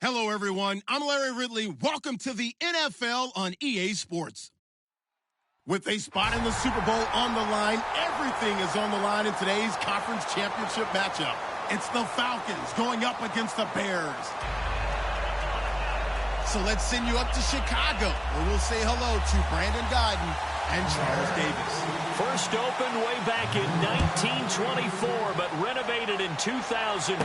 Hello, everyone. I'm Larry Ridley. Welcome to the NFL on EA Sports. With a spot in the Super Bowl on the line, everything is on the line in today's conference championship matchup. It's the Falcons going up against the Bears. So let's send you up to Chicago, where we'll say hello to Brandon Guyton and Charles Davis. First opened way back in 1924, but renovated in 2002.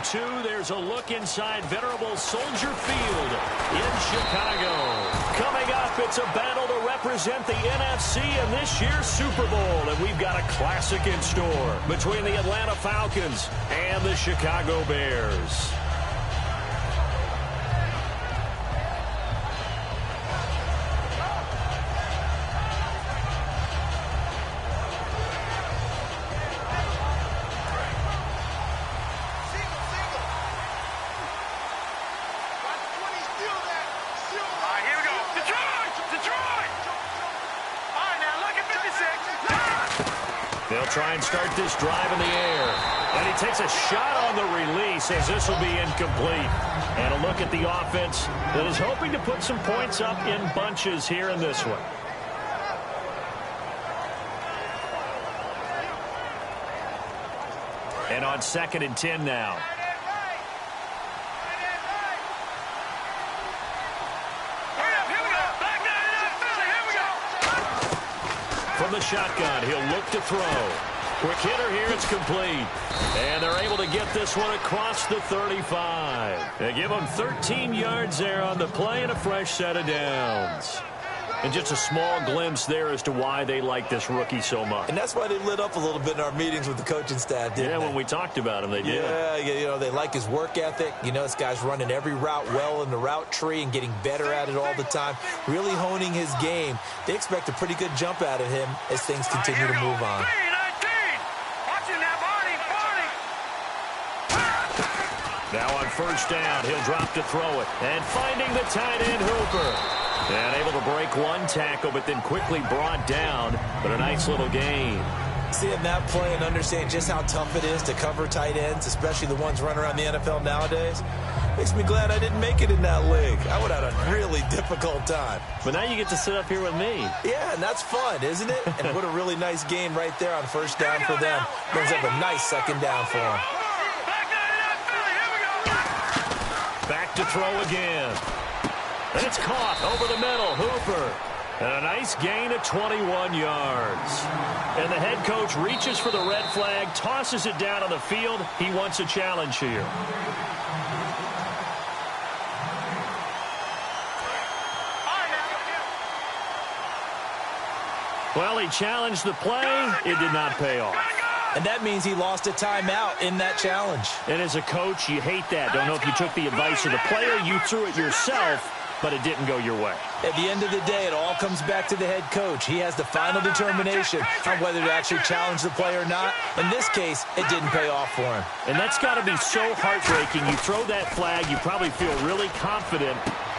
There's a look inside venerable Soldier Field in Chicago. Coming up, it's a battle to represent the NFC in this year's Super Bowl, and we've got a classic in store between the Atlanta Falcons and the Chicago Bears. They'll try and start this drive in the air. And he takes a shot on the release as this will be incomplete. And a look at the offense that is hoping to put some points up in bunches here in this one. And on 2nd and 10 now. From the shotgun, he'll look to throw. Quick hitter here, it's complete. And they're able to get this one across the 35. They give him 13 yards there on the play and a fresh set of downs. And just a small glimpse there as to why they like this rookie so much. And that's why they lit up a little bit in our meetings with the coaching staff, didn't they? Yeah, when we talked about him, they did. Yeah, you know, they like his work ethic. You know, this guy's running every route well in the route tree and getting better at it all the time, really honing his game. They expect a pretty good jump out of him as things continue to move on. Now on first down, he'll drop to throw it. And finding the tight end, Hooper. And able to break one tackle, but then quickly brought down. But a nice little gain. Seeing that play and understanding just how tough it is to cover tight ends, especially the ones running around the NFL nowadays, makes me glad I didn't make it in that league. I would have had a really difficult time. But now you get to sit up here with me. Yeah, and that's fun, isn't it? And what a really nice game right there on first down for them. Brings up a nice second down for them. Back to throw again. And it's caught over the middle. Hooper. And a nice gain of 21 yards. And the head coach reaches for the red flag, tosses it down on the field. He wants a challenge here. Well, he challenged the play. It did not pay off. And that means he lost a timeout in that challenge. And as a coach, you hate that. Don't know if you took the advice of the player, you threw it yourself, but it didn't go your way. At the end of the day, it all comes back to the head coach. He has the final determination on whether to actually challenge the play or not. In this case, it didn't pay off for him. And that's got to be so heartbreaking. You throw that flag, you probably feel really confident,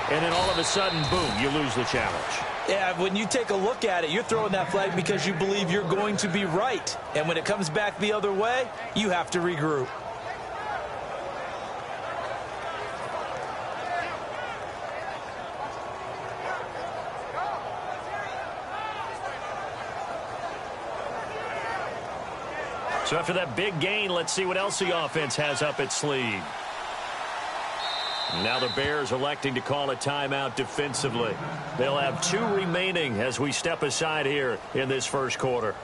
and then all of a sudden, boom, you lose the challenge. Yeah, when you take a look at it, you're throwing that flag because you believe you're going to be right. And when it comes back the other way, you have to regroup. So after that big gain, let's see what else the offense has up its sleeve. Now the Bears electing to call a timeout defensively. They'll have 2 remaining as we step aside here in this first quarter.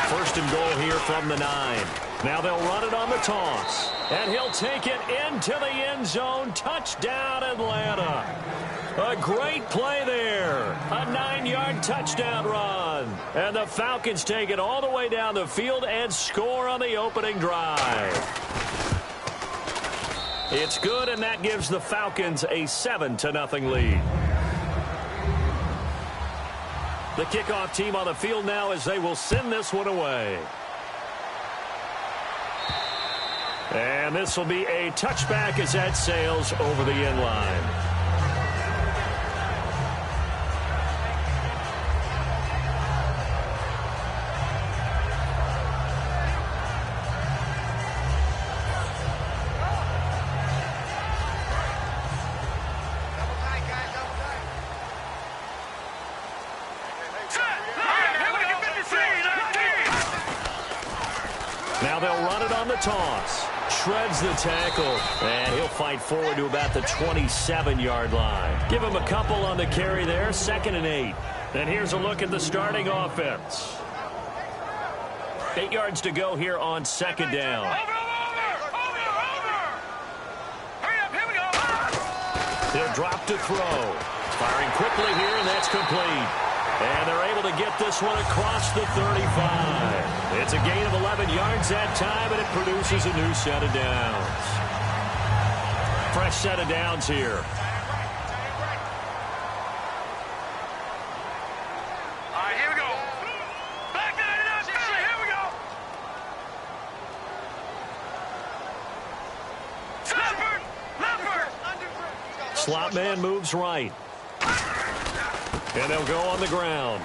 First and goal here from the 9. Now they'll run it on the toss. And he'll take it into the end zone. Touchdown, Atlanta. A great play there. A 9-yard touchdown run. And the Falcons take it all the way down the field and score on the opening drive. It's good, and that gives the Falcons a 7-0 lead. The kickoff team on the field now as they will send this one away. And this will be a touchback as that sails over the end line. they'll run it on the toss. Shreds the tackle, and he'll fight forward to about the 27-yard line. Give him a couple on the carry there, 2nd and 8. And here's a look at the starting offense. 8 yards to go here on 2nd down. He'll drop to throw. Firing quickly here, and that's complete. And they're able to get this one across the 35. It's a gain of 11 yards that time, and it produces a new set of downs. Fresh set of downs here. All right, here we go. Back that it up. Here we go. Leopard. Slot man moves right. And they'll go on the ground.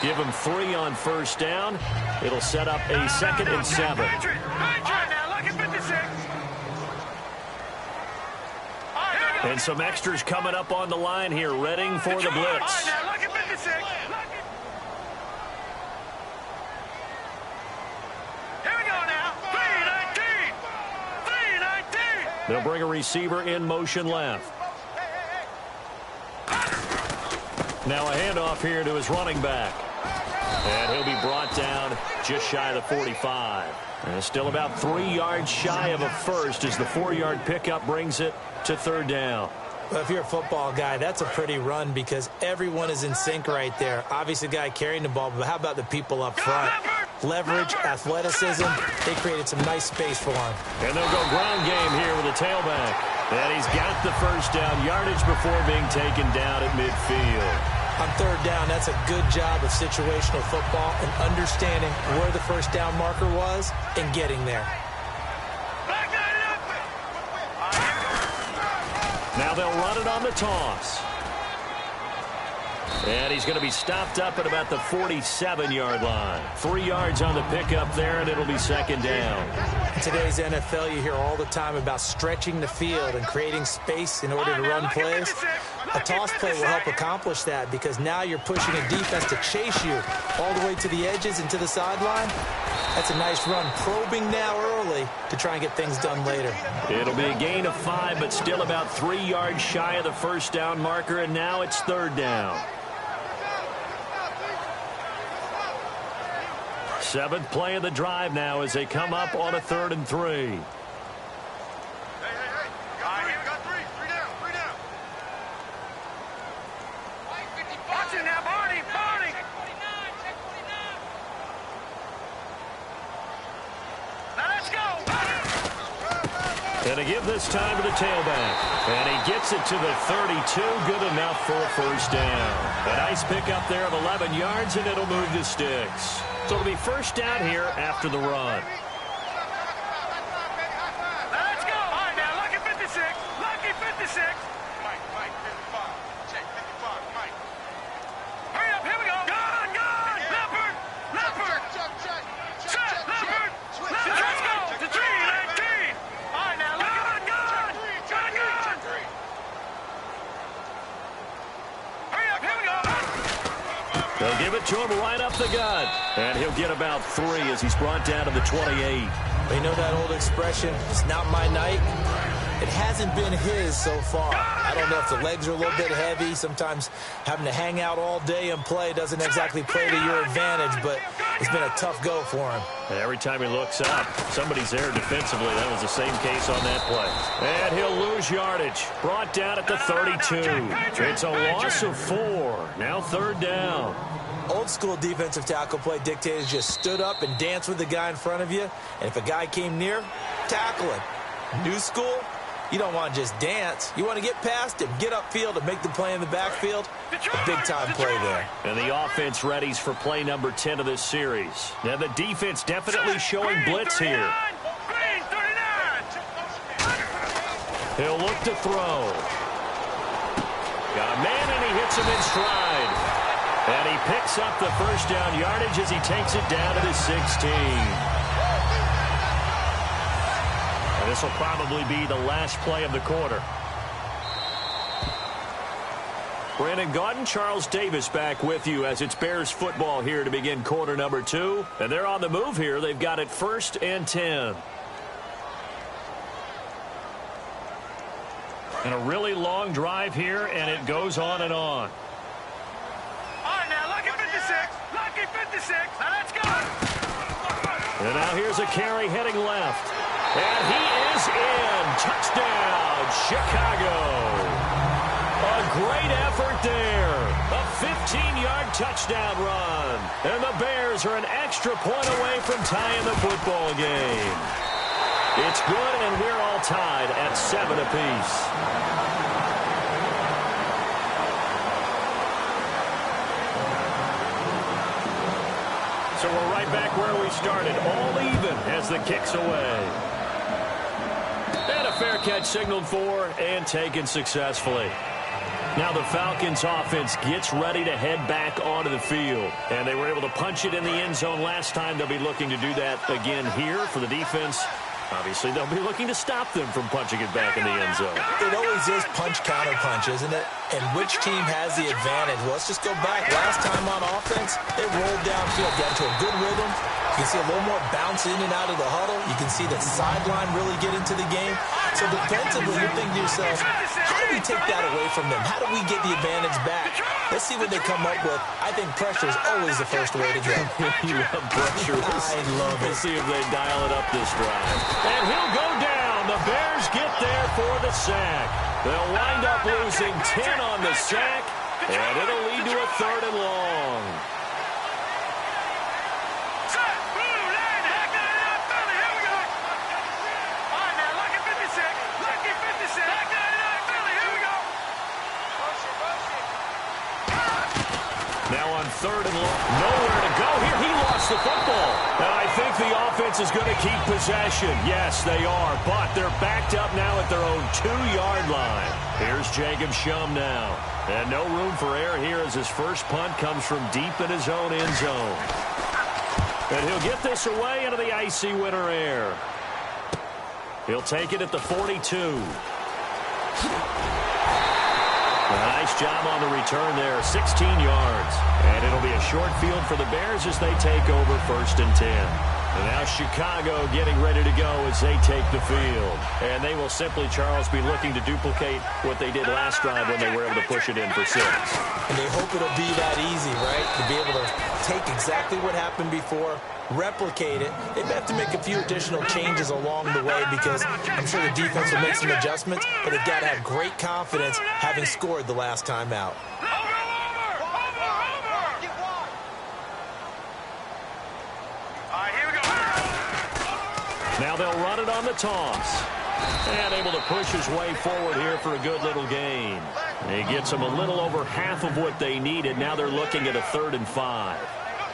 Give him 3 on 1st down. It'll set up a 2nd and 7. And some extras coming up on the line here, readying for the blitz. They'll bring a receiver in motion left. Now a handoff here to his running back. And he'll be brought down just shy of the 45. And still about 3 yards shy of a first as the 4-yard pickup brings it to 3rd down. Well, if you're a football guy, that's a pretty run because everyone is in sync right there. Obviously, the guy carrying the ball, but how about the people up front? Leverage, athleticism, they created some nice space for him. And they'll go ground game here with a tailback. And he's got the first down yardage before being taken down at midfield. On 3rd down, that's a good job of situational football and understanding where the first down marker was and getting there. Now they'll run it on the toss. And he's going to be stopped up at about the 47-yard line. 3 yards on the pickup there, and it'll be 2nd down. In today's NFL, you hear all the time about stretching the field and creating space in order to run plays. A toss play will help accomplish that because now you're pushing a defense to chase you all the way to the edges and to the sideline. That's a nice run, probing now early to try and get things done later. It'll be a gain of 5, but still about 3 yards shy of the first down marker, and now it's 3rd down. 7th play of the drive now as they come up on a 3rd and 3. And to give this time to the tailback. And he gets it to the 32. Good enough for a first down. A nice pickup there of 11 yards, and it'll move the sticks. So it'll be first down here after the run. Let's go. All right, now, lucky 56. Lucky 56. Mike, 55. Check, 55, Mike. Hurry up, here we go. Gone. Leopard. Check. Leopard. Let's go. To 319. All right, now, gone. Hurry up, here we go. They'll give it to him right up the gut. And he'll get about 3 as he's brought down to the 28. They know that old expression, it's not my night. It hasn't been his so far. I don't know if the legs are a little bit heavy. Sometimes having to hang out all day and play doesn't exactly play to your advantage, but it's been a tough go for him. And every time he looks up, somebody's there defensively. That was the same case on that play. And he'll lose yardage. Brought down at the 32. It's a loss of 4. Now 3rd down. Old school defensive tackle play dictated just stood up and danced with the guy in front of you. And if a guy came near, tackle him. New school, you don't want to just dance. You want to get past him, get upfield, and make the play in the backfield. A big-time play there. And the offense readies for play number 10 of this series. Now the defense definitely showing blitz here. He'll look to throw. Got a man, and he hits him in stride. And he picks up the first down yardage as he takes it down to the 16. And this will probably be the last play of the quarter. Brandon Gaudin, Charles Davis back with you as it's Bears football here to begin quarter number 2. And they're on the move here. They've got it 1st and 10. And a really long drive here, and it goes on and on. All right, now, lucky 56. Lucky 56. Now, let's go. And now here's a carry heading left. And he is in. Touchdown, Chicago. A great effort there. A 15-yard touchdown run. And the Bears are an extra point away from tying the football game. It's good, and we're all tied at 7 apiece. So we're right back where we started, all even as the kick's away. And a fair catch signaled for and taken successfully. Now the Falcons offense gets ready to head back onto the field. And they were able to punch it in the end zone last time. They'll be looking to do that again here for the defense. Obviously, they'll be looking to stop them from punching it back in the end zone. It always is punch-counter-punch, isn't it? And which team has the advantage? Well, let's just go back. Last time on offense, they rolled downfield, got into a good rhythm. You can see a little more bounce in and out of the huddle. You can see the sideline really get into the game. So defensively, you're thinking to yourself, how do we take that away from them? How do we get the advantage back? Let's see what they come up with. I think pressure is always the first way to go. You love pressure. I love it. We'll see if they dial it up this drive. And he'll go down. The Bears get there for the sack. They'll wind up losing 10 on the sack, and it'll lead to a 3rd and long. Now on 3rd and long, nowhere to go here. He lost the football. And I think the offense is going to keep possession. Yes, they are, but they're backed up now at their own 2-yard line. Here's Jacob Shum now. And no room for error here as his first punt comes from deep in his own end zone. And he'll get this away into the icy winter air. He'll take it at the 42. Nice job on the return there, 16 yards. And it'll be a short field for the Bears as they take over 1st and 10. And now Chicago getting ready to go as they take the field. And they will simply, Charles, be looking to duplicate what they did last drive when they were able to push it in for 6. And they hope it'll be that easy, right? To be able to take exactly what happened before, replicate it. They have to make a few additional changes along the way because I'm sure the defense will make some adjustments, but they've got to have great confidence having scored the last time out. Now they'll run it on the toss. And able to push his way forward here for a good little gain. He gets them a little over half of what they needed. Now they're looking at a 3rd and 5.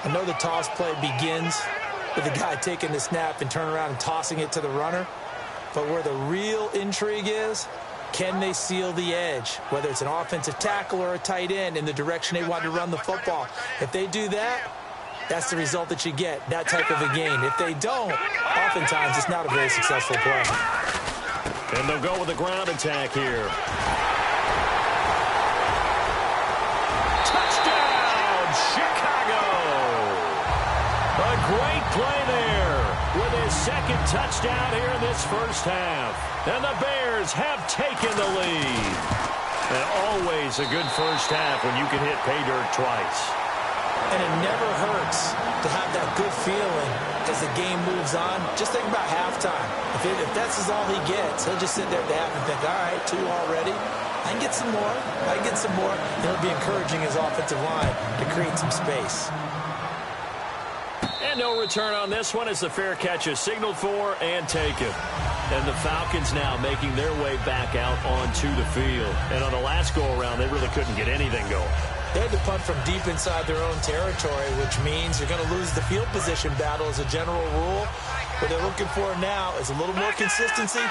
I know the toss play begins with the guy taking the snap and turning around and tossing it to the runner. But where the real intrigue is, can they seal the edge? Whether it's an offensive tackle or a tight end in the direction they want to run the football. If they do that, that's the result that you get, that type of a gain. If they don't, oftentimes it's not a very successful play. And they'll go with a ground attack here. Touchdown, Chicago! A great play there with his 2nd touchdown here in this first half. And the Bears have taken the lead. And always a good first half when you can hit pay dirt twice. And it never hurts to have that good feeling as the game moves on. Just think about halftime. If that's all he gets, he'll just sit there at the half and think, all right, 2 already. I can get some more. I can get some more. And he'll be encouraging his offensive line to create some space. And no return on this one as the fair catch is signaled for and taken. And the Falcons now making their way back out onto the field. And on the last go-around, they really couldn't get anything going. They had to punt from deep inside their own territory, which means you're going to lose the field position battle as a general rule. What they're looking for now is a little more consistency,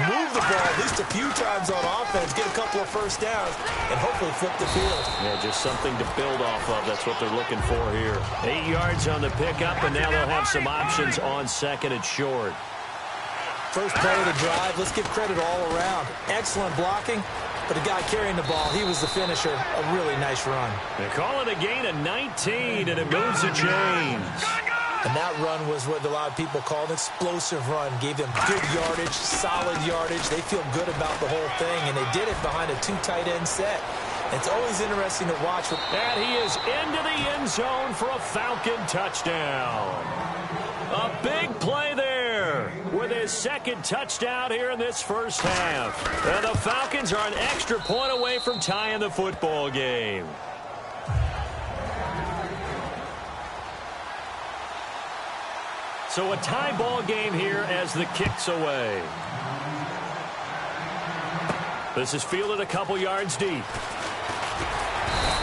move the ball at least a few times on offense, get a couple of first downs, and hopefully flip the field. Yeah, just something to build off of. That's what they're looking for here. 8 yards on the pickup, and now they'll have some options on 2nd and short. First play of the drive, let's give credit all around. Excellent blocking, But the guy carrying the ball, he was the finisher. A really nice run. They call it a gain of 19, and it moves the chains. And that run was what a lot of people call an explosive run. Gave them good yardage, solid yardage. They feel good about the whole thing, and they did it behind a 2 tight end set. It's always interesting to watch. And he is into the end zone for a Falcon touchdown. A big play there with his second touchdown here in this first half. And the Falcons are an extra point away from tying the football game. So a tie ball game here as the kick's away. This is fielded a couple yards deep.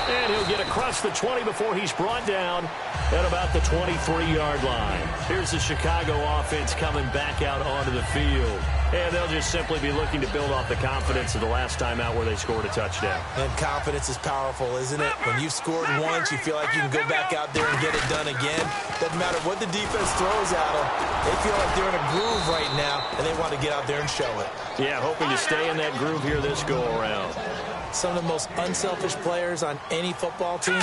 And he'll get across the 20 before he's brought down at about the 23-yard line. Here's the Chicago offense coming back out onto the field. And they'll just simply be looking to build off the confidence of the last time out where they scored a touchdown. And confidence is powerful, isn't it? When you've scored once, you feel like you can go back out there and get it done again. Doesn't matter what the defense throws at them. They feel like they're in a groove right now, and they want to get out there and show it. Yeah, hoping to stay in that groove here this go-around. Some of the most unselfish players on any football team,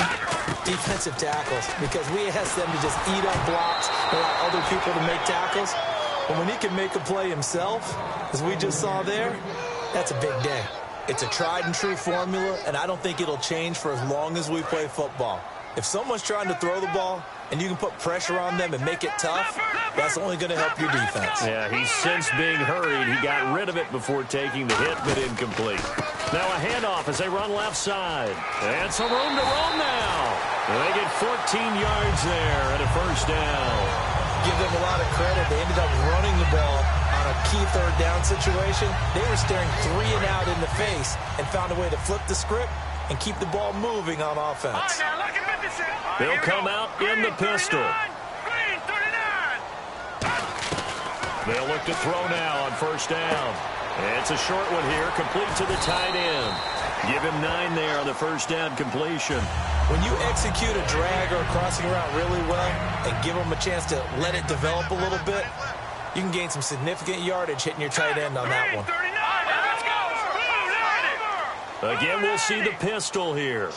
defensive tackles, because we ask them to just eat up blocks and allow other people to make tackles. But when he can make a play himself, as we just saw there, that's a big day. It's a tried and true formula, and I don't think it'll change for as long as we play football. If someone's trying to throw the ball and you can put pressure on them and make it tough, that's only going to help your defense. Yeah, he's since being hurried. He got rid of it before taking the hit, but incomplete. Now a handoff as they run left side. And some room to roam now. And they get 14 yards there and a first down. Give them a lot of credit. They ended up running the ball on a key third down situation. They were staring 3 and out in the face and found a way to flip the script and keep the ball moving on offense. They'll come out in the pistol. They'll look to throw now on first down. It's a short one here, complete to the tight end. Give him 9 there on the first down completion. When you execute a drag or a crossing route really well and give them a chance to let it develop a little bit, you can gain some significant yardage hitting your tight end on that one. Again, we'll see the pistol here.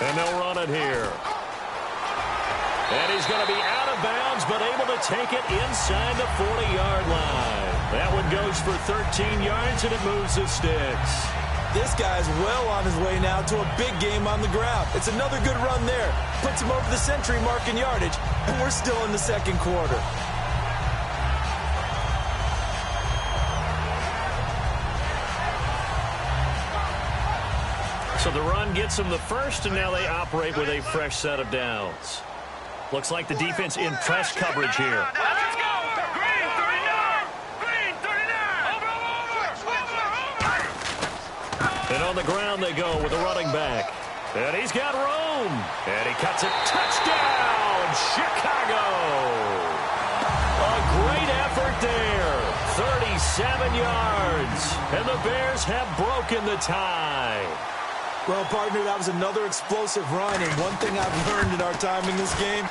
And they'll run it here. And he's going to be out of bounds, but able to take it inside the 40-yard line. That one goes for 13 yards, and it moves the sticks. This guy's well on his way now to a big game on the ground. It's another good run there. Puts him over the century mark in yardage, and we're still in the second quarter. So the run gets them the first, and now they operate with a fresh set of downs. Looks like the defense in press coverage here. Let's go! Green 39! Green 39! And on the ground they go with a running back. And he's got room. And he cuts it. Touchdown, Chicago! A great effort there. 37 yards. And the Bears have broken the tie. Well, partner, that was another explosive run, and one thing I've learned in our time in this game,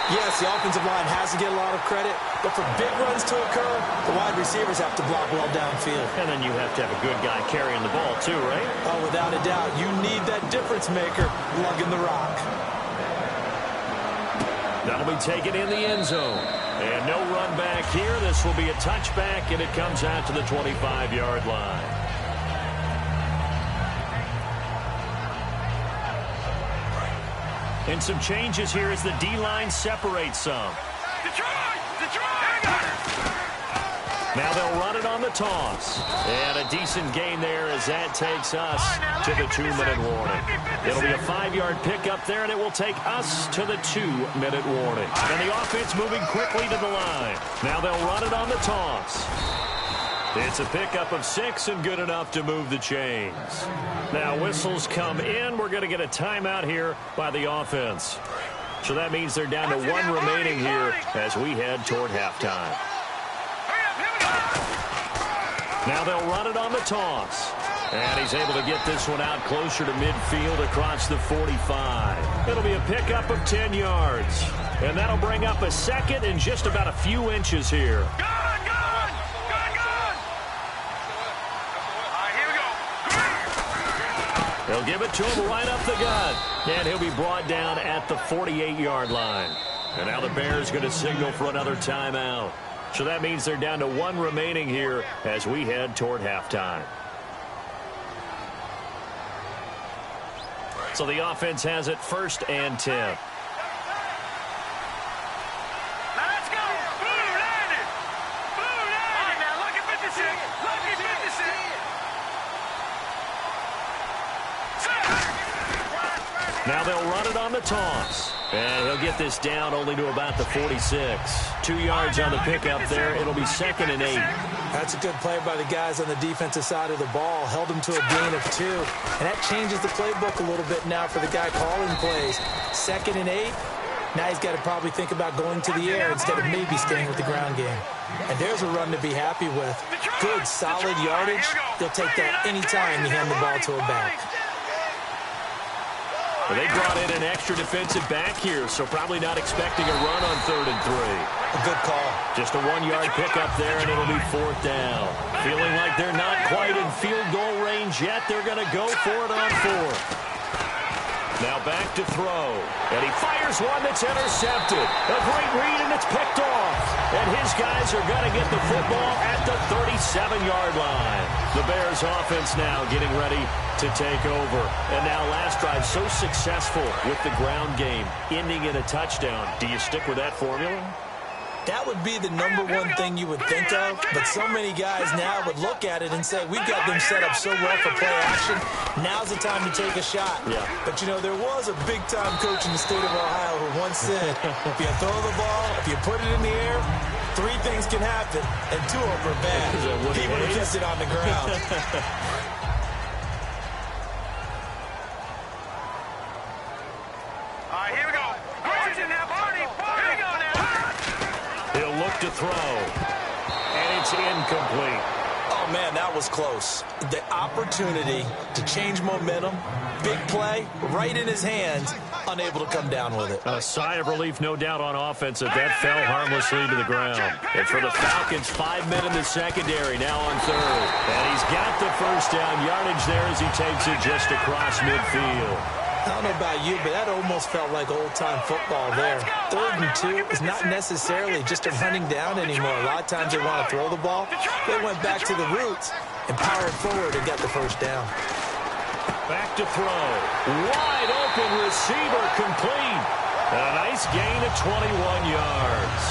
yes, the offensive line has to get a lot of credit, but for big runs to occur, the wide receivers have to block well downfield. And then you have to have a good guy carrying the ball too, right? Oh, without a doubt. You need that difference maker lugging the rock. That'll be taken in the end zone. And no run back here. This will be a touchback, and it comes out to the 25-yard line. And some changes here as the D-line separates some. Now they'll run it on the toss. And a decent gain there as that takes us to the 2-minute warning. It'll be a 5-yard pickup there, and it will take us to the 2-minute warning. And the offense moving quickly to the line. Now they'll run it on the toss. It's a pickup of 6 and good enough to move the chains. Now whistles come in. We're going to get a timeout here by the offense. So that means they're down to 1 remaining here as we head toward halftime. Now they'll run it on the toss. And he's able to get this one out closer to midfield across the 45. It'll be a pickup of 10 yards. And that'll bring up a second and just about a few inches here. They'll give it to him right up the gut. And he'll be brought down at the 48-yard line. And now the Bears going to signal for another timeout. So that means they're down to 1 remaining here as we head toward halftime. So the offense has it 1st and 10. Now let's go. Blue landed. Blue landed. All right, now look at 56. Look at 56. Now they'll run it on the toss. And he'll get this down only to about the 46. 2 yards on the pickup there. It'll be 2nd and 8. That's a good play by the guys on the defensive side of the ball. Held him to a gain of 2. And that changes the playbook a little bit now for the guy calling plays. 2nd and 8. Now he's got to probably think about going to the air instead of maybe staying with the ground game. And there's a run to be happy with. Good, solid yardage. They'll take that anytime you hand the ball to a back. Well, they brought in an extra defensive back here, so probably not expecting a run on 3rd and 3. A good call. Just a 1-yard pickup there, and it'll be 4th down. Feeling like they're not quite in field goal range yet. They're going to go for it on 4th. Now back to throw. And he fires one that's intercepted. A great read, and it's picked off. And his guys are going to get the football at the 37-yard line. The Bears offense now getting ready to take over. And now last drive so successful with the ground game, ending in a touchdown. Do you stick with that formula? That would be the number one thing you would think of, but so many guys now would look at it and say, we've got them set up so well for play action, now's the time to take a shot. Yeah. But, you know, there was a big-time coach in the state of Ohio who once said, if you throw the ball, if you put it in the air, 3 things can happen, and 2 of them are bad. He would have kissed it on the ground. All right, here we go. Question now, Barney. Here we go now. He'll look to throw. And it's incomplete. Oh, man, that was close. The opportunity to change momentum, big play, right in his hands, unable to come down with it. A sigh of relief, no doubt, on offense that fell harmlessly to the ground. And for the Falcons, 5 men in the secondary, now on 3rd. And he's got the 1st down yardage there as he takes it just across midfield. I don't know about you, but that almost felt like old-time football there. 3rd and 2 is not necessarily just a running down anymore. A lot of times they want to throw the ball. They went back to the roots and powered forward and got the 1st down. Back to throw. Wide open receiver complete. And a nice gain of 21 yards.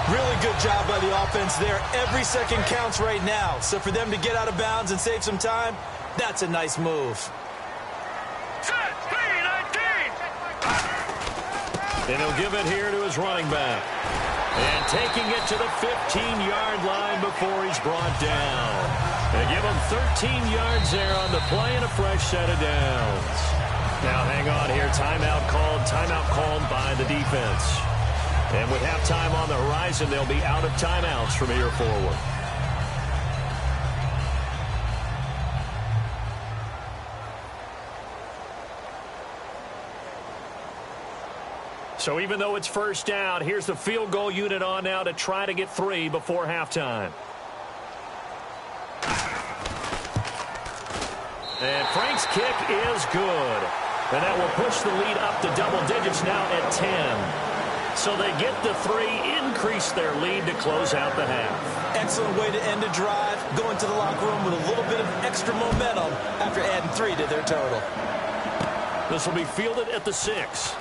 Really good job by the offense there. Every second counts right now. So for them to get out of bounds and save some time, that's a nice move. And he'll give it here to his running back. And taking it to the 15-yard line before he's brought down. They give him 13 yards there on the play and a fresh set of downs. Now hang on here. Timeout called by the defense. And with halftime on the horizon, they'll be out of timeouts from here forward. So even though it's 1st down, here's the field goal unit on now to try to get 3 before halftime. And Frank's kick is good. And that will push the lead up to double digits now at 10. So they get the 3, increase their lead to close out the half. Excellent way to end a drive, going to the locker room with a little bit of extra momentum after adding 3 to their total. This will be fielded at the 6.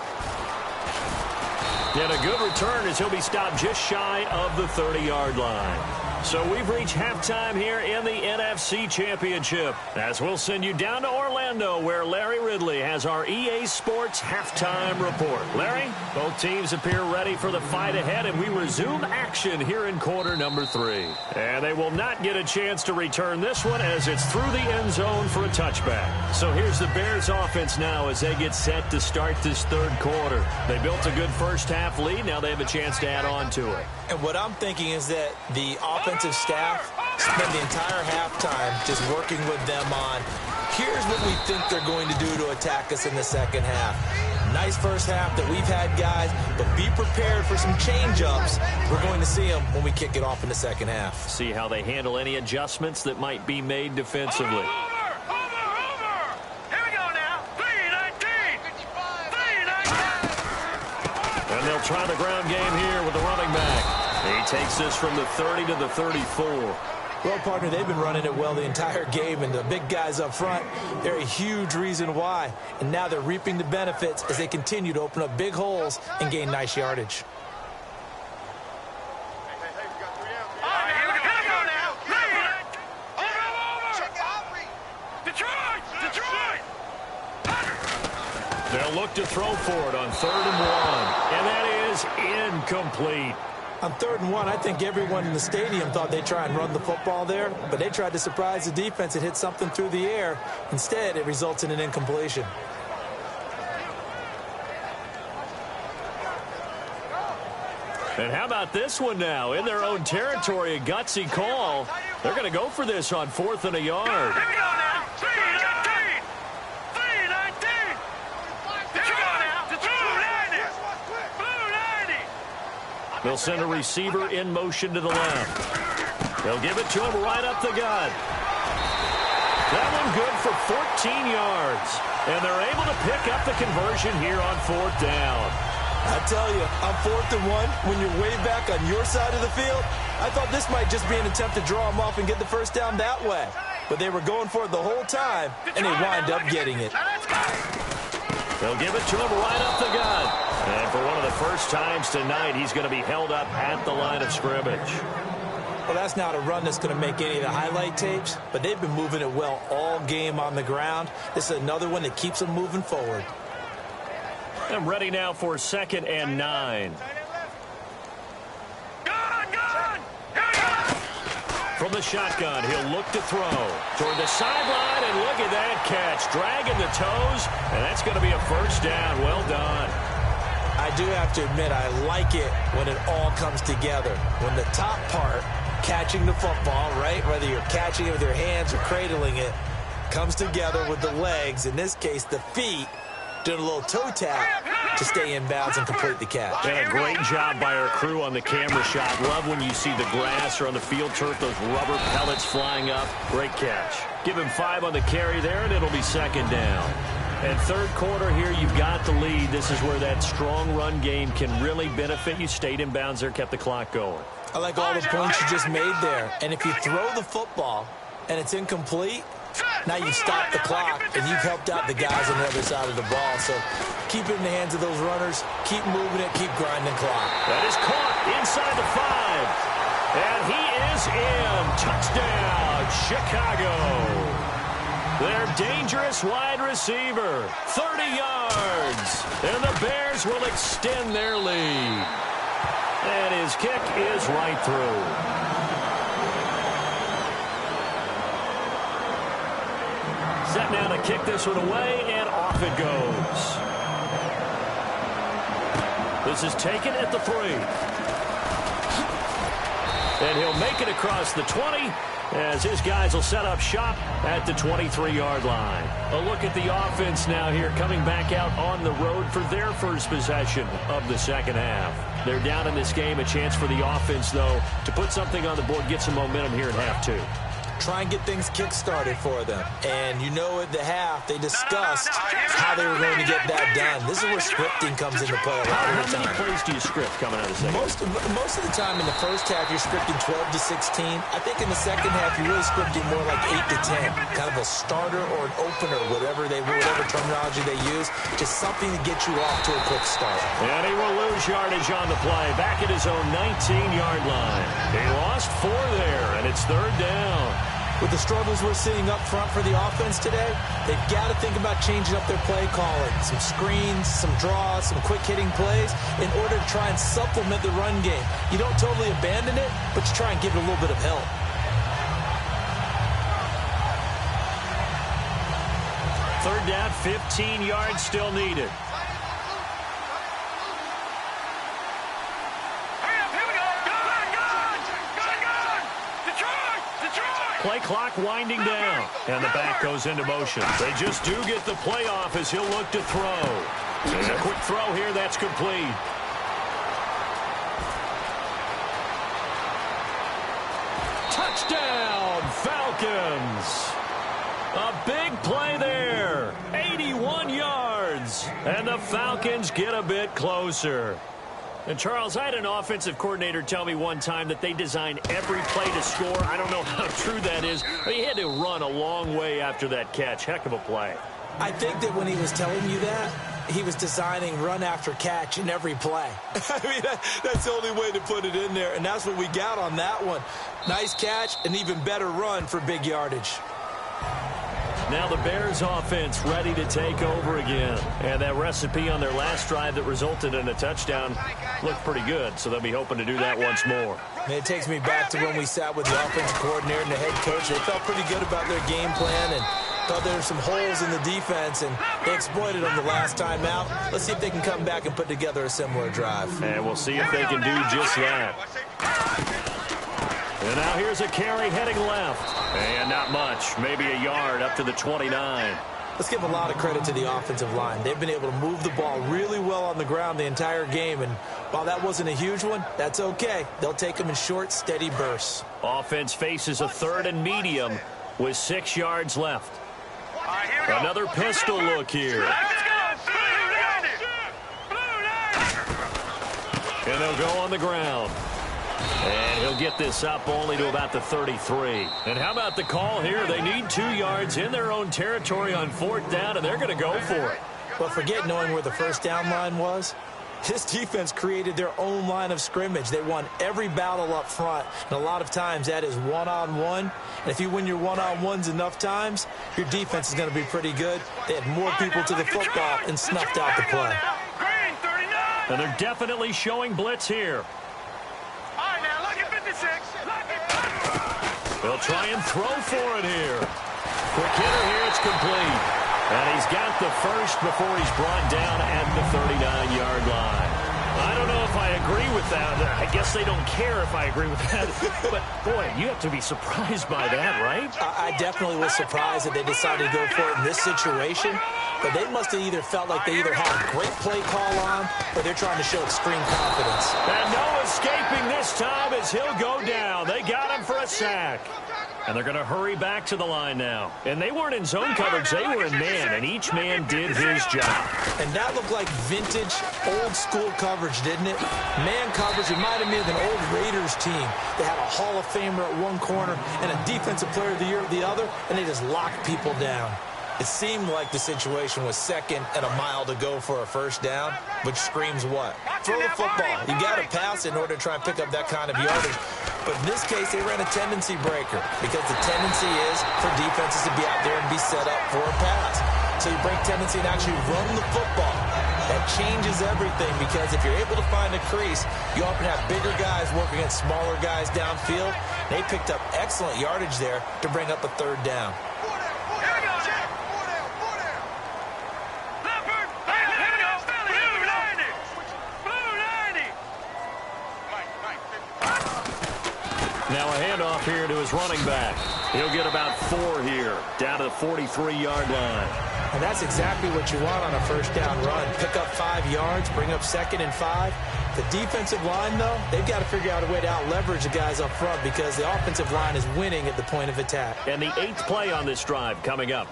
And a good return as he'll be stopped just shy of the 30-yard line. So we've reached halftime here in the NFC Championship, as we'll send you down to Orlando, where Larry Ridley has our EA Sports halftime report. Larry, both teams appear ready for the fight ahead, and we resume action here in quarter number 3. And they will not get a chance to return this one as it's through the end zone for a touchback. So here's the Bears offense now as they get set to start this 3rd quarter. They built a good first half lead. Now they have a chance to add on to it. And what I'm thinking is that the offensive staff spend the entire halftime just working with them on, here's what we think they're going to do to attack us in the second half. Nice first half that we've had, guys, but be prepared for some change-ups. We're going to see them when we kick it off in the second half. See how they handle any adjustments that might be made defensively. Over! Here we go now. And they'll try the ground game here with the running back. He takes this from the 30 to the 34. Well, partner, they've been running it well the entire game, and the big guys up front, they're a huge reason why. And now they're reaping the benefits as they continue to open up big holes and gain nice yardage. They'll look to throw for it on 3rd and 1, and that is incomplete. On 3rd and 1, I think everyone in the stadium thought they'd try and run the football there, but they tried to surprise the defense and hit something through the air. Instead, it results in an incompletion. And how about this one now? In their own territory, a gutsy call. They're going to go for this on 4th and a yard. Here we go now. 319. 319. Here we go now. To 290. Blue 90. They'll send a receiver in motion to the left. They'll give it to him right up the gut. That one good for 14 yards. And they're able to pick up the conversion here on 4th down. I tell you, on 4th and 1, when you're way back on your side of the field, I thought this might just be an attempt to draw them off and get the first down that way. But they were going for it the whole time, and they wind up getting it. They'll give it to him right up the gut. And for one of the first times tonight, he's going to be held up at the line of scrimmage. Well, that's not a run that's going to make any of the highlight tapes, but they've been moving it well all game on the ground. This is another one that keeps them moving forward. I'm ready now for 2nd and 9. From the shotgun, he'll look to throw toward the sideline, and look at that catch. Dragging the toes, and that's going to be a first down. Well done. I do have to admit, I like it when it all comes together. When the top part, catching the football, right, whether you're catching it with your hands or cradling it, comes together with the legs, in this case the feet, doing a little toe tap to stay in bounds and complete the catch. And a great job by our crew on the camera shot. Love when you see the grass or on the field turf, those rubber pellets flying up. Great catch. Give him 5 on the carry there, and it'll be 2nd down. And 3rd quarter here, you've got the lead. This is where that strong run game can really benefit you. Stayed in bounds there, kept the clock going. I like all the points you just made there. And if you throw the football and it's incomplete, now you stop the clock, and you've helped out the guys on the other side of the ball. So keep it in the hands of those runners. Keep moving it. Keep grinding clock. That is caught inside the 5. And he is in. Touchdown, Chicago. Their dangerous wide receiver. 30 yards. And the Bears will extend their lead. And his kick is right through. Set now to kick this one away, and off it goes. This is taken at the 3. And he'll make it across the 20 as his guys will set up shop at the 23-yard line. A look at the offense now here, coming back out on the road for their first possession of the second half. They're down in this game. A chance for the offense, though, to put something on the board, get some momentum here in half 2. Try and get things kick-started for them. And you know at the half, they discussed how they were going to get that done. This is where scripting comes into play a lot of the time. How many plays do you script coming out of the second? Most of the time in the first half, you're scripting 12 to 16. I think in the second half, you're really scripting more like 8 to 10. Kind of a starter or an opener, whatever terminology they use. Just something to get you off to a quick start. And he will lose yardage on the play. Back at his own 19-yard line. He lost 4 there, and it's 3rd down. With the struggles we're seeing up front for the offense today, they've got to think about changing up their play calling. Some screens, some draws, some quick-hitting plays in order to try and supplement the run game. You don't totally abandon it, but you try and give it a little bit of help. Third down, 15 yards still needed. Play clock winding down, and the back goes into motion. They just do get the play off as he'll look to throw. And a quick throw here, that's complete. Touchdown, Falcons. A big play there, 81 yards, and the Falcons get a bit closer. And, Charles, I had an offensive coordinator tell me one time that they design every play to score. I don't know how true that is, but he had to run a long way after that catch. Heck of a play. I think that when he was telling you that, he was designing run after catch in every play. I mean, that's the only way to put it in there, and that's what we got on that one. Nice catch, an even better run for big yardage. Now the Bears offense ready to take over again. And that recipe on their last drive that resulted in a touchdown looked pretty good, so they'll be hoping to do that once more. Man, it takes me back to when we sat with the offensive coordinator and the head coach. They felt pretty good about their game plan and thought there were some holes in the defense, and they exploited them the last time out. Let's see if they can come back and put together a similar drive. And we'll see if they can do just that. And now here's a carry heading left. And not much, maybe a yard up to the 29. Let's give a lot of credit to the offensive line. They've been able to move the ball really well on the ground the entire game. And while that wasn't a huge one, that's okay. They'll take them in short, steady bursts. Offense faces a 3rd and medium with 6 yards left. Another pistol look here. And they'll go on the ground. And he'll get this up only to about the 33. And how about the call here? They need 2 yards in their own territory on 4th down, and they're going to go for it. But forget knowing where the first down line was. This defense created their own line of scrimmage. They won every battle up front, and a lot of times that is one-on-one. And if you win your one-on-ones enough times, your defense is going to be pretty good. They had more people to the football and snuffed out the play. And they're definitely showing blitz here. They'll try and throw for it here. Quick hitter here, it's complete. And he's got the first before he's brought down at the 39-yard line. I don't know if I agree with that. I guess they don't care if I agree with that. But, boy, you have to be surprised by that, right? I definitely was surprised that they decided to go for it in this situation. But they must have either felt like they either had a great play call on or they're trying to show extreme confidence. And no escaping this time as he'll go down. They got him for a sack. And they're going to hurry back to the line now. And they weren't in zone coverage. They were in man, and each man did his job. And that looked like vintage, old-school coverage, didn't it? Man coverage reminded me of an old Raiders team. They had a Hall of Famer at one corner and a Defensive Player of the Year at the other, and they just locked people down. It seemed like the situation was 2nd and a mile to go for a first down, which screams what? Throw the football. You got to pass in order to try and pick up that kind of yardage. But in this case, they ran a tendency breaker because the tendency is for defenses to be out there and be set up for a pass. So you break tendency and actually run the football. That changes everything because if you're able to find a crease, you often have bigger guys work against smaller guys downfield. They picked up excellent yardage there to bring up a 3rd down. Now a handoff here to his running back. He'll get about 4 here, down to the 43-yard line. And that's exactly what you want on a first down run. Pick up 5 yards, bring up 2nd and 5. The defensive line, though, they've got to figure out a way to out-leverage the guys up front because the offensive line is winning at the point of attack. And the 8th play on this drive coming up.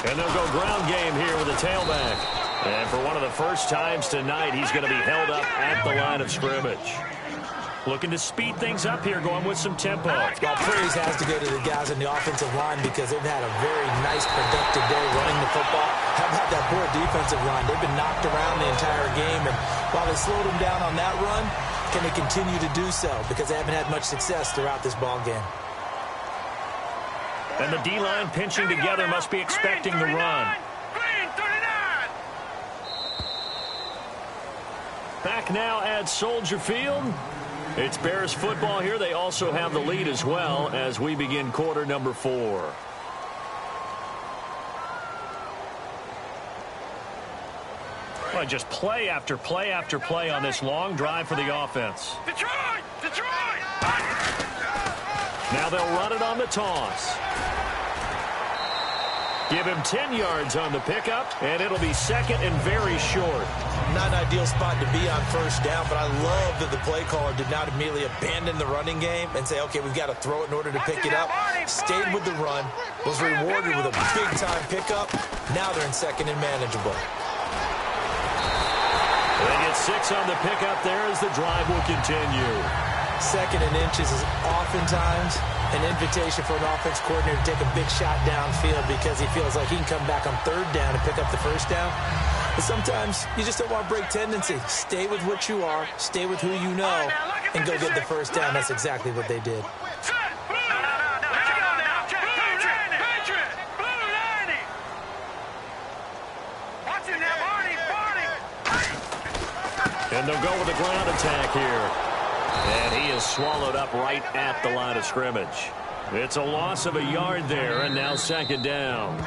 And they'll go ground game here with a tailback. And for one of the first times tonight, he's going to be held up at the line of scrimmage. Looking to speed things up here, going with some tempo. Well, praise has to go to the guys on the offensive line because they've had a very nice, productive day running the football. How about that poor defensive line? They've been knocked around the entire game, and while they slowed them down on that run, can they continue to do so? Because they haven't had much success throughout this ball game. And the D-line pinching together must be expecting the run. Back now at Soldier Field. It's Bears football here. They also have the lead as well as we begin quarter number 4. Well, just play after play after play on this long drive for the offense. Detroit! Now they'll run it on the toss. Give him 10 yards on the pickup, and it'll be second and very short. Not an ideal spot to be on first down, but I love that the play caller did not immediately abandon the running game and say, okay, we've got to throw it in order to pick it up. Stayed with the run, was rewarded with a big-time pickup. Now they're in second and manageable. They get 6 on the pickup there as the drive will continue. Second and inches is oftentimes an invitation for an offense coordinator to take a big shot downfield because he feels like he can come back on third down and pick up the first down. But sometimes you just don't want to break tendency. Stay with what you are, stay with who you know, and go get the first down. That's exactly what they did. And they'll go with a ground attack here. And he is swallowed up right at the line of scrimmage. It's a loss of a yard there, and now second down.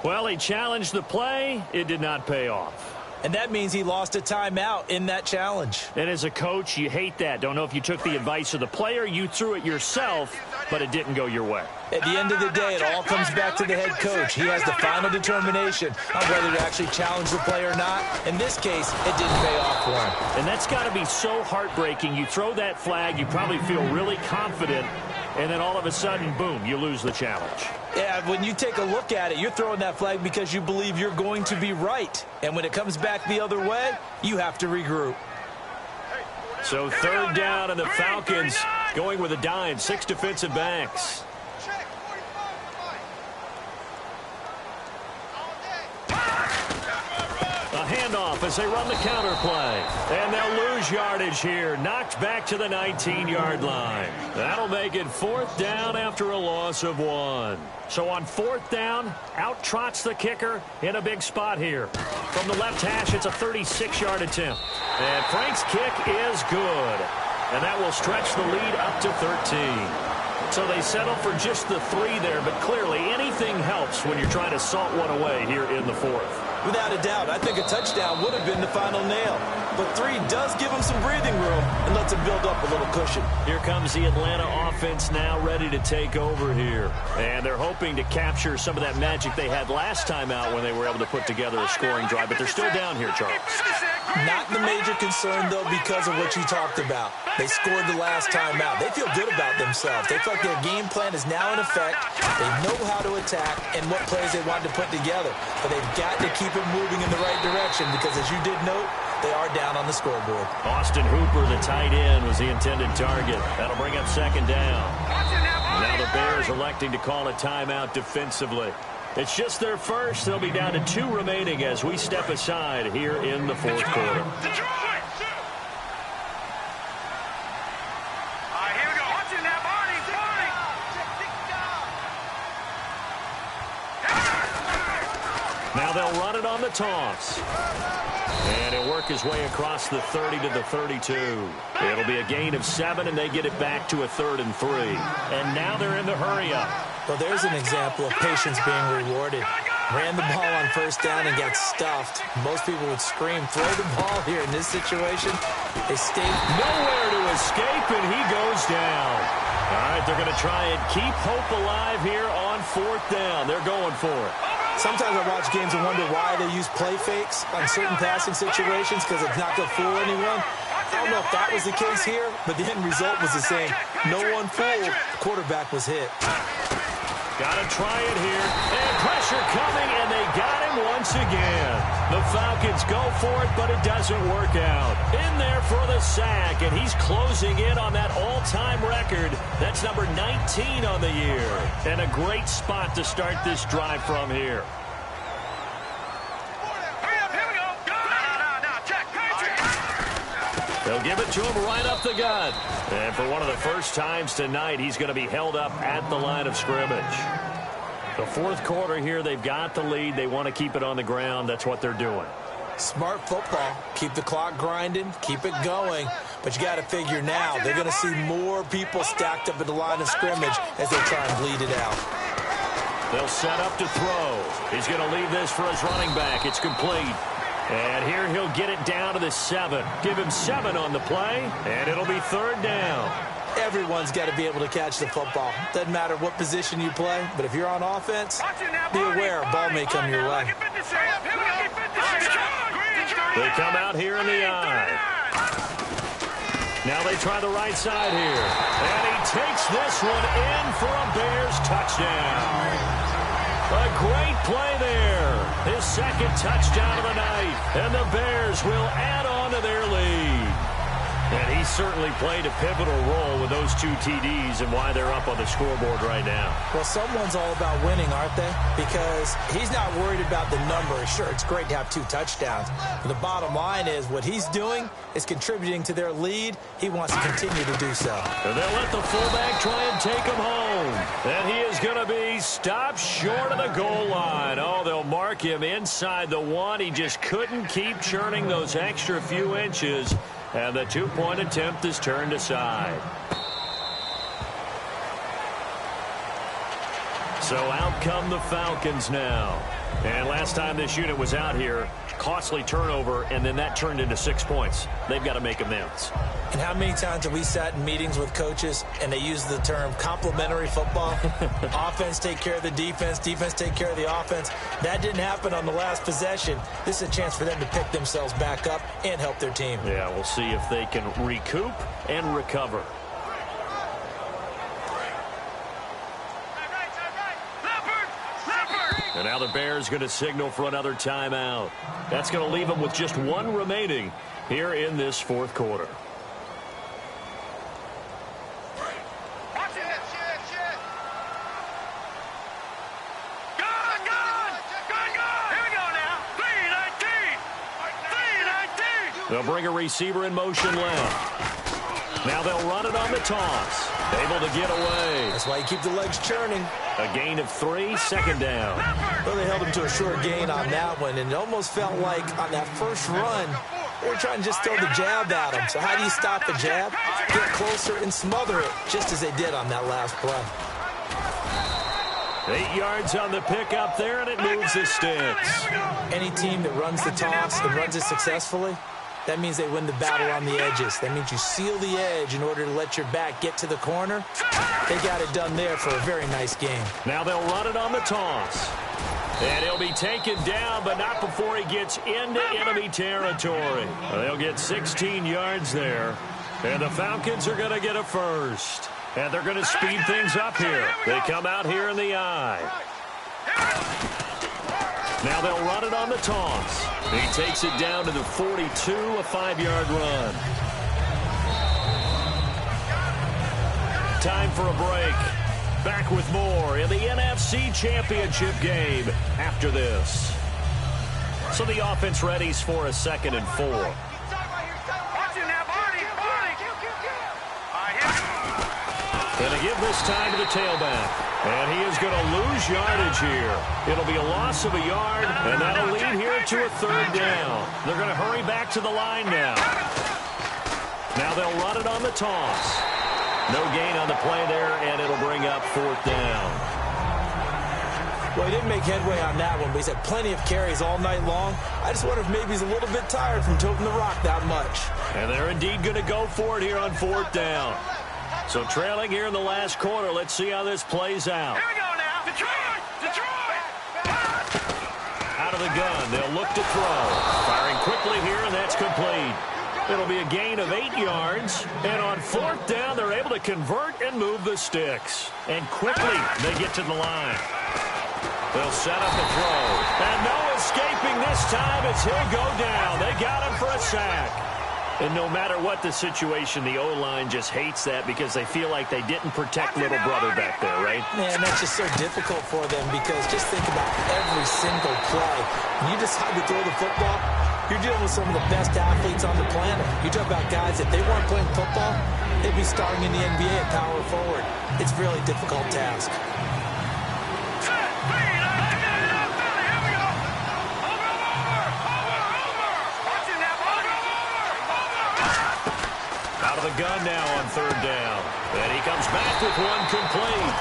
Well, he challenged the play. It did not pay off. And that means he lost a timeout in that challenge. And as a coach, you hate that. Don't know if you took the advice of the player, you threw it yourself, but it didn't go your way. At the end of the day, it all comes back to the head coach. He has the final determination on whether to actually challenge the play or not. In this case, it didn't pay off for him. And that's got to be so heartbreaking. You throw that flag, you probably feel really confident, and then all of a sudden, boom, you lose the challenge. Yeah, when you take a look at it, you're throwing that flag because you believe you're going to be right. And when it comes back the other way, you have to regroup. So third down, and the Falcons going with a dime, 6 defensive backs. A handoff as they run the counter play. And they'll lose yardage here. Knocked back to the 19-yard line. That'll make it fourth down after a loss of 1. So on fourth down, out trots the kicker in a big spot here. From the left hash, it's a 36-yard attempt. And Frank's kick is good. And that will stretch the lead up to 13. So they settle for just the 3 there, but clearly anything helps when you're trying to salt one away here in the fourth. Without a doubt, I think a touchdown would have been the final nail. But 3 does give them some breathing room and lets them build up a little cushion. Here comes the Atlanta offense now ready to take over here. And they're hoping to capture some of that magic they had last time out when they were able to put together a scoring drive. But they're still down here, Charles. Not the major concern, though, because of what you talked about. They scored the last time out. They feel good about themselves. They feel like their game plan is now in effect. They know how to attack and what plays they want to put together. But they've got to keep it moving in the right direction because, as you did note, they are down on the scoreboard. Austin Hooper, the tight end, was the intended target. That'll bring up second down. Now the Bears electing to call a timeout defensively. It's just their first. They'll be down to 2 remaining as we step aside here in the fourth quarter. Now they'll run it on the toss. And he'll work his way across the 30 to the 32. It'll be a gain of 7, and they get it back to a 3rd and 3. And now they're in the hurry-up. Well, there's an example of patience being rewarded. Ran the ball on first down and got stuffed. Most people would scream, throw the ball here in this situation. They stayed nowhere to escape, and he goes down. All right, they're going to try and keep hope alive here on fourth down. They're going for it. Sometimes I watch games and wonder why they use play fakes on certain passing situations because it's not going to fool anyone. I don't know if that was the case here, but the end result was the same. No one fooled. The quarterback was hit. Got to try it here. And pressure coming, and they got him once again. The Falcons go for it, but it doesn't work out. In there for the sack, and he's closing in on that all-time record. That's number 19 on the year. And a great spot to start this drive from here. They'll give it to him right up the gut. And for one of the first times tonight, he's going to be held up at the line of scrimmage. The fourth quarter here, they've got the lead. They want to keep it on the ground. That's what they're doing. Smart football. Keep the clock grinding. Keep it going. But you got to figure now, they're going to see more people stacked up at the line of scrimmage as they try and bleed it out. They'll set up to throw. He's going to leave this for his running back. It's complete. And here he'll get it down to the 7. Give him 7 on the play, and it'll be 3rd down. Everyone's got to be able to catch the football. Doesn't matter what position you play, but if you're on offense, be aware a ball may come your way. They come out here in the I. Now they try the right side here. And he takes this one in for a Bears touchdown. A great play there. His 2nd touchdown of the night. And the Bears will add on to their lead. And he certainly played a pivotal role with those 2 TDs and why they're up on the scoreboard right now. Well, someone's all about winning, aren't they? Because he's not worried about the number. Sure, it's great to have 2 touchdowns. But the bottom line is what he's doing is contributing to their lead. He wants to continue to do so. And they'll let the fullback try and take him home. And he is going to be stopped short of the goal line. Oh, they'll mark him inside the 1. He just couldn't keep churning those extra few inches. And the 2-point attempt is turned aside. So out come the Falcons now. And last time this unit was out here, costly turnover, and then that turned into 6 points. They've got to make amends. And how many times have we sat in meetings with coaches and they use the term complementary football? Offense take care of the defense, defense take care of the offense. That didn't happen on the last possession. This is a chance for them to pick themselves back up and help their team. Yeah, we'll see if they can recoup and recover. And now the Bears going to signal for another timeout. That's going to leave them with just 1 remaining here in this 4th quarter. They'll bring a receiver in motion left. Now they'll run it on the toss. Able to get away. That's why you keep the legs churning. A gain of 3, 2nd down. Well, they held him to a short gain on that one, and it almost felt like on that first run, they were trying to just throw the jab at him. So how do you stop the jab? Get closer and smother it, just as they did on that last play. 8 yards on the pickup there, and it moves the sticks. Any team that runs the toss and runs it successfully, that means they win the battle on the edges. That means you seal the edge in order to let your back get to the corner. They got it done there for a very nice game. Now they'll run it on the toss. And he'll be taken down, but not before he gets into enemy territory. They'll get 16 yards there. And the Falcons are going to get a first. And they're going to speed things up here. They come out here in the I. Now they'll run it on the toss. He takes it down to the 42, a 5-yard run. Time for a break. Back with more in the NFC Championship game after this. So the offense readies for a 2nd and 4. Going to give this time to the tailback. And he is going to lose yardage here. It'll be a loss of a yard, and that'll lead here to a 3rd down. They're going to hurry back to the line now. Now they'll run it on the toss. No gain on the play there, and it'll bring up 4th down. Well, he didn't make headway on that one, but he's had plenty of carries all night long. I just wonder if maybe he's a little bit tired from toting the rock that much. And they're indeed going to go for it here on 4th down. So trailing here in the last quarter. Let's see how this plays out. Here we go now. Detroit! Detroit! Out of the gun. They'll look to throw. Firing quickly here, and that's complete. It'll be a gain of 8 yards. And on 4th down, they're able to convert and move the sticks. And quickly, they get to the line. They'll set up the throw. And no escaping this time as he'll go down. They got him for a sack. And no matter what the situation, the O-line just hates that because they feel like they didn't protect little brother back there, right? Man, that's just so difficult for them because just think about every single play. When you decide to throw the football, you're dealing with some of the best athletes on the planet. You talk about guys, if they weren't playing football, they'd be starting in the NBA at power forward. It's a really difficult task. The gun now on 3rd down. And he comes back with one complete.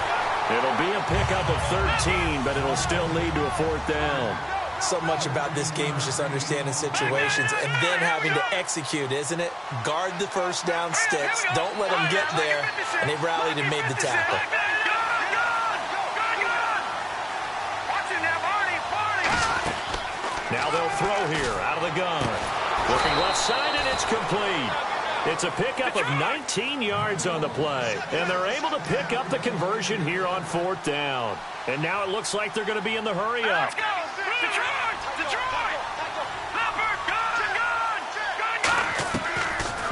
It'll be a pickup of 13, but it'll still lead to a 4th down. So much about this game is just understanding situations and then having to execute, isn't it? Guard the first down sticks. Don't let them get there. And they rallied and made the tackle. Now they'll throw here out of the gun. Looking left side, and it's complete. It's a pickup of 19 yards on the play, and they're able to pick up the conversion here on 4th down. And now it looks like they're going to be in the hurry-up. Let's go! Detroit! Detroit! Leopard! Gun!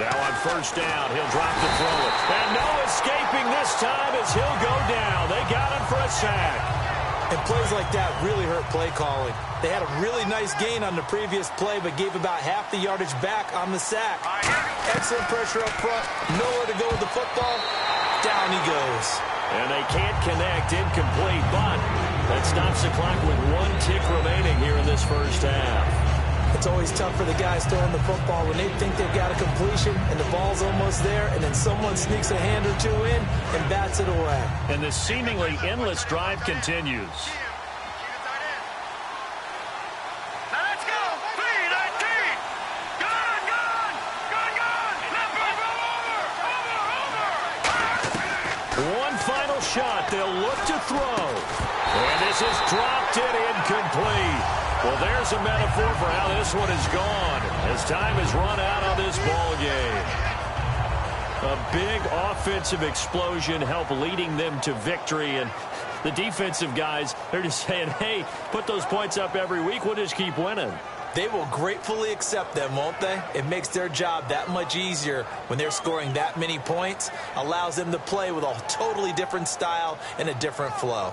Now on 1st down, he'll drop to throw it. And no escaping this time as he'll go down. They got him for a sack. And plays like that really hurt play calling. They had a really nice gain on the previous play, but gave about half the yardage back on the sack. Excellent pressure up front. Nowhere to go with the football. Down he goes. And they can't connect, incomplete, but that stops the clock with 1 tick remaining here in this first half. It's always tough for the guys throwing the football when they think they've got a completion and the ball's almost there, and then someone sneaks a hand or two in and bats it away. And this seemingly endless drive continues. Now let's go! 3-19! Gun! Gun! Gun! Gun! Leopard! Over! One final shot. They'll look to throw. And this is dropped and incomplete. Well, there's a metaphor for how this one is gone as time has run out on this ball game. A big offensive explosion helped leading them to victory, and the defensive guys, they're just saying, hey, put those points up every week. We'll just keep winning. They will gratefully accept them, won't they? It makes their job that much easier when they're scoring that many points, allows them to play with a totally different style and a different flow.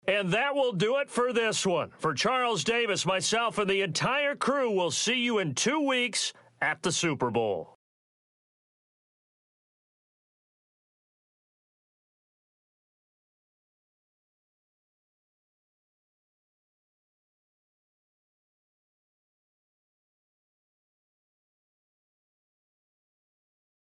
And that will do it for this one. For Charles Davis, myself, and the entire crew, we'll see you in 2 weeks at the Super Bowl.